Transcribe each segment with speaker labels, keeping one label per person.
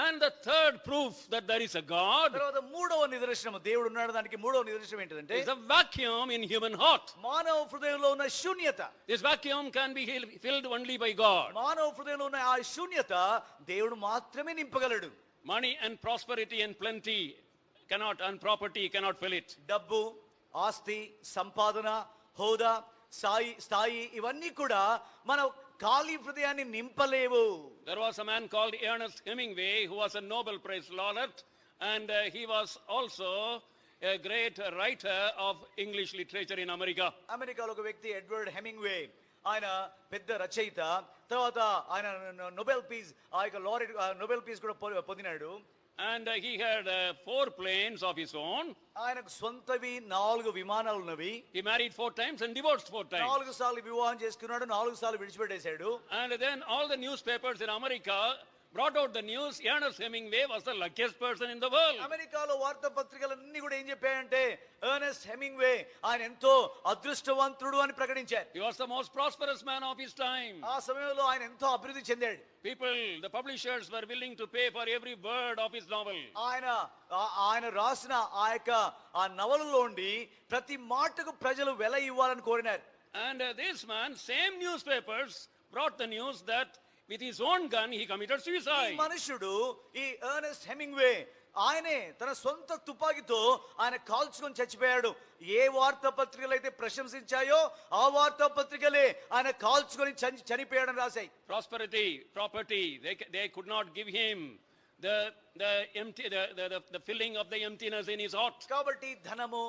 Speaker 1: And the third proof that there is a God
Speaker 2: తర్వాత మూడవ నిదర్శనం దేవుడు ఉన్నాడు దానికి మూడవ నిదర్శనం ఏంటంటే
Speaker 1: is a vacuum in human heart.
Speaker 2: మానవ హృదయంలో ఉన్న శూన్యత.
Speaker 1: This vacuum can be filled only by God.
Speaker 2: మానవ హృదయంలో ఉన్న ఆ శూన్యత దేవుడు మాత్రమే నింపగలడు.
Speaker 1: Money and prosperity and plenty cannot, and property cannot fill it.
Speaker 2: డబ్బు, ఆస్తి, సంపాదన, హోదా, స్థాయి ఇవన్నీ కూడా మన ఖాళీ హృదయాన్ని నింపలేవు.
Speaker 1: There was a man called Ernest Hemingway who was a Nobel Prize laureate, and he was also a great writer of English literature in America.
Speaker 2: అమెరికాలో ఒక వ్యక్తి ఎడ్వర్డ్ హెమింగ్వే, ఆయన పెద్ద రచయిత. తర్వాత ఆయన నోబెల్ పీస్ ఆ యొక్క లారెట్ నోబెల్ పీస్ కూడా పొందినాడు.
Speaker 1: And he had 4 planes of his own.
Speaker 2: ఆయనకు సొంతవి 4 విమానాలు ఉన్నవి.
Speaker 1: He married 4 times and divorced 4 times.
Speaker 2: 4 సార్లు వివాహం చేసుకున్నాడు, 4 సార్లు విడిచిపెట్టేశాడు.
Speaker 1: And then all the newspapers in America brought out the news Ernest Hemingway was the luckiest person in the world.
Speaker 2: అమెరికాలో వార్తా పత్రికలన్నీ కూడా ఏం చెప్పాయంటే ఎర్నెస్ట్ హెమింగ్వే ఆయన ఎంతో అదృష్టవంతుడు అని ప్రకటించారు.
Speaker 1: He was the most prosperous man of his time.
Speaker 2: ఆ సమయంలో ఆయన ఎంతో అభివృద్ధి చెందాడు.
Speaker 1: People, the publishers were willing to pay for every word of his novel.
Speaker 2: ఆయన రాసిన ఆ యొక్క ఆ నవలలోండి ప్రతి మాటకు ప్రజలు వెల ఇవ్వాలని కోరినారు.
Speaker 1: And this man, same newspapers brought the news that with his own gun he committed suicide.
Speaker 2: ఈ మనుషుడు ఈ ఎర్నెస్ట్ హెమింగ్వే ఆయనే తన సొంత తుపాకీతో ఆయన కాల్చుకొని చచ్చిపోయాడు. ఏ వార్తాపత్రికలు అయితే ప్రశంసించాయో ఆ వార్తాపత్రికలే ఆయన కాల్చుకొని చనిపోయాడని రాశాయి.
Speaker 1: Prosperity, property, they could not give him the filling of the emptiness in his heart.
Speaker 2: కాబట్టి ధనము,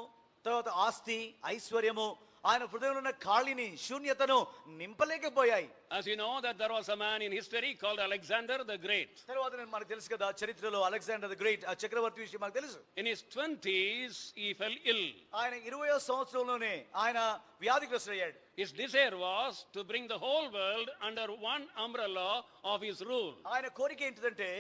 Speaker 2: తర్వాత ఆస్తి, ఐశ్వర్యము ఆయన హృదయంలో ఉన్న ఖాళీని, శూన్యతను నింపలేకపోయాయి.
Speaker 1: As you know that there was a man in history called Alexander the Great.
Speaker 2: తర్వాత మనకు తెలుసు కదా చరిత్రలో అలెగ్జాండర్ ది గ్రేట్ ఆ చక్రవర్తి విషయం మనకు తెలుసు.
Speaker 1: In his 20s he fell ill.
Speaker 2: ఆయన 20వ సంవత్సరంలోనే ఆయన వ్యాధిగ్రస్తుడయ్యాడు.
Speaker 1: His desire was to bring the whole world under one umbrella of his rule.
Speaker 2: ఆయన కోరిక ఏంటిదంటే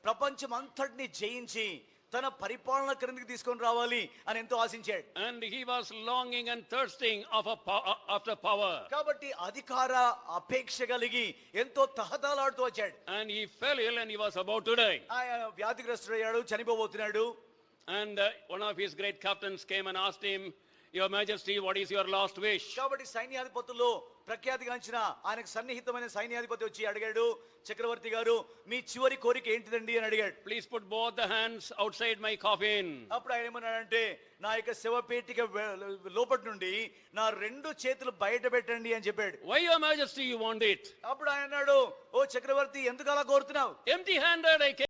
Speaker 2: ప్రపంచం అంతటిని జయించి తన పరిపాలన క్రిందికి తీసుకొని రావాలి అని ఎంతో ఆశించాడు.
Speaker 1: And he was longing and thirsting after power.
Speaker 2: కాబట్టి అధికార అపేక్ష కలిగి ఎంతో తహతలాడుతూ వచ్చాడు.
Speaker 1: And he fell ill and he was about to die.
Speaker 2: ఆయన వ్యాధిగ్రస్తుడయ్యాడు, చనిపోబోతున్నాడు.
Speaker 1: And one of his great captains came and asked him, Your Majesty, what is your last wish?
Speaker 2: కాబట్టి సైన్యాధిపతుల్లో ప్రఖ్యాతిగాంచిన ఆయనకు సన్నిహితమైన సైన్యాధిపతి వచ్చి అడిగాడు, చక్రవర్తి గారు మీ చివరి కోరిక ఏంటిదండి అని అడిగాడు.
Speaker 1: Please put both the hands outside my coffin.
Speaker 2: అప్పుడు ఆయన ఏమన్నాడంటే నా యొక్క శవపేటిక లోపటి నుండి నా 2 చేతులు బయట పెట్టండి అని చెప్పాడు.
Speaker 1: Why, Your Majesty, you want it?
Speaker 2: అప్పుడు ఆయన అన్నాడు, ఓ చక్రవర్తి ఎందుకు అలా కోరుతున్నావు?
Speaker 1: Empty handed I came.